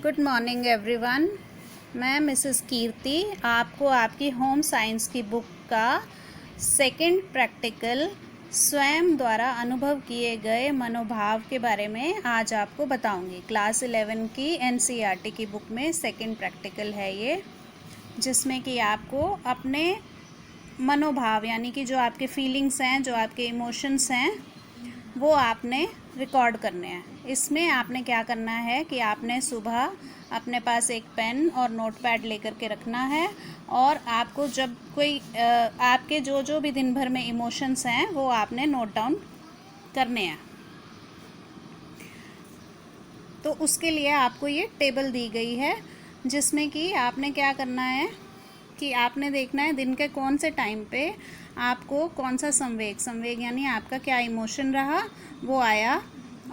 Good morning everyone. मैं Mrs कीर्ति आपको आपकी होम साइंस की बुक का सेकंड प्रैक्टिकल स्वयं द्वारा अनुभव किए गए मनोभाव के बारे में आज आपको बताऊंगी। क्लास 11 की एनसीईआरटी की बुक में सेकंड प्रैक्टिकल है ये, जिसमें कि आपको अपने मनोभाव यानी कि जो आपके फीलिंग्स हैं, जो आपके इमोशंस हैं, वो आपने रिकॉर्ड करने हैं। इसमें आपने क्या करना है कि आपने सुबह अपने पास एक पेन और नोटपैड लेकर के रखना है और आपको जब कोई आपके जो भी दिन भर में इमोशंस हैं वो आपने नोट डाउन करने हैं। तो उसके लिए आपको ये टेबल दी गई है, जिसमें कि आपने क्या करना है कि आपने देखना है दिन के कौन से टाइम पे आपको कौन सा संवेग यानी आपका क्या इमोशन रहा वो आया,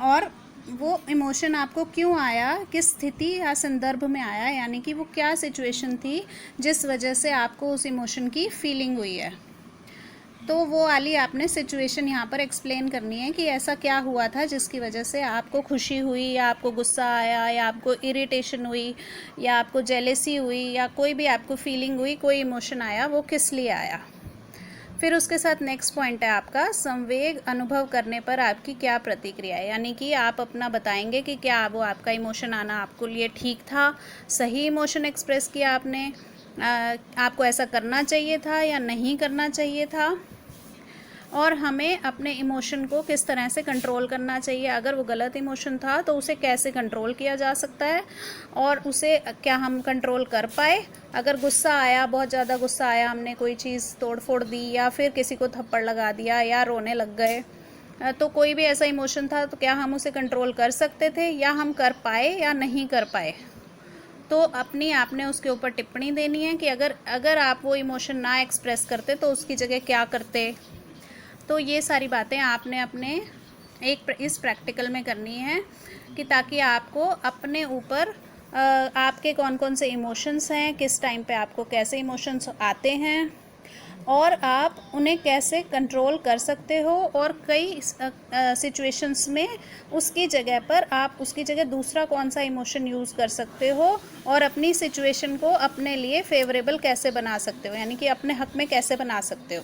और वो इमोशन आपको क्यों आया, किस स्थिति या संदर्भ में आया, यानी कि वो क्या सिचुएशन थी जिस वजह से आपको उस इमोशन की फीलिंग हुई है। तो वो वाली आपने सिचुएशन यहाँ पर एक्सप्लेन करनी है कि ऐसा क्या हुआ था जिसकी वजह से आपको खुशी हुई या आपको गुस्सा आया या आपको इरिटेशन हुई या आपको जेलेसी हुई या कोई भी आपको फीलिंग हुई, कोई इमोशन आया, वो किस लिए आया। फिर उसके साथ नेक्स्ट पॉइंट है आपका संवेग अनुभव करने पर आपकी क्या प्रतिक्रिया है, यानी कि आप अपना बताएंगे कि क्या वो आपका इमोशन आना आपको लिए ठीक था, सही इमोशन एक्सप्रेस किया आपने, आपको ऐसा करना चाहिए था या नहीं करना चाहिए था, और हमें अपने इमोशन को किस तरह से कंट्रोल करना चाहिए। अगर वो गलत इमोशन था तो उसे कैसे कंट्रोल किया जा सकता है और उसे क्या हम कंट्रोल कर पाए। अगर गुस्सा आया, बहुत ज़्यादा गुस्सा आया, हमने कोई चीज़ तोड़ फोड़ दी या फिर किसी को थप्पड़ लगा दिया या रोने लग गए, तो कोई भी ऐसा इमोशन था तो क्या हम उसे कंट्रोल कर सकते थे या हम कर पाए या नहीं कर पाए। तो अपनी आपने उसके ऊपर टिप्पणी देनी है कि अगर आप वो इमोशन ना एक्सप्रेस करते तो उसकी जगह क्या करते। तो ये सारी बातें आपने अपने इस प्रैक्टिकल में करनी है कि ताकि आपको अपने ऊपर आपके कौन कौन से इमोशंस हैं, किस टाइम पे आपको कैसे इमोशंस आते हैं और आप उन्हें कैसे कंट्रोल कर सकते हो, और कई सिचुएशंस में उसकी जगह दूसरा कौन सा इमोशन यूज़ कर सकते हो और अपनी सिचुएशन को अपने लिए फेवरेबल कैसे बना सकते हो, यानी कि अपने हक में कैसे बना सकते हो।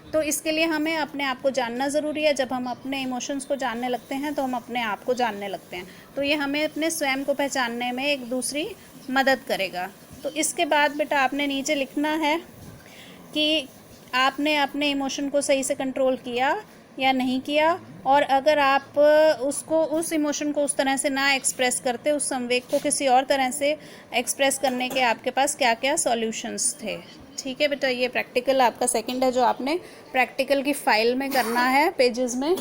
तो इसके लिए हमें अपने आप को जानना ज़रूरी है। जब हम अपने इमोशंस को जानने लगते हैं तो हम अपने आप को जानने लगते हैं। तो ये हमें अपने स्वयं को पहचानने में एक दूसरी मदद करेगा। तो इसके बाद बेटा आपने नीचे लिखना है कि आपने अपने इमोशन को सही से कंट्रोल किया या नहीं किया, और अगर आप उस इमोशन को उस तरह से ना एक्सप्रेस करते, उस संवेग को किसी और तरह से एक्सप्रेस करने के आपके पास क्या क्या सॉल्यूशंस थे। ठीक है बेटा, ये प्रैक्टिकल आपका सेकंड है जो आपने प्रैक्टिकल की फाइल में करना है, पेजेस में।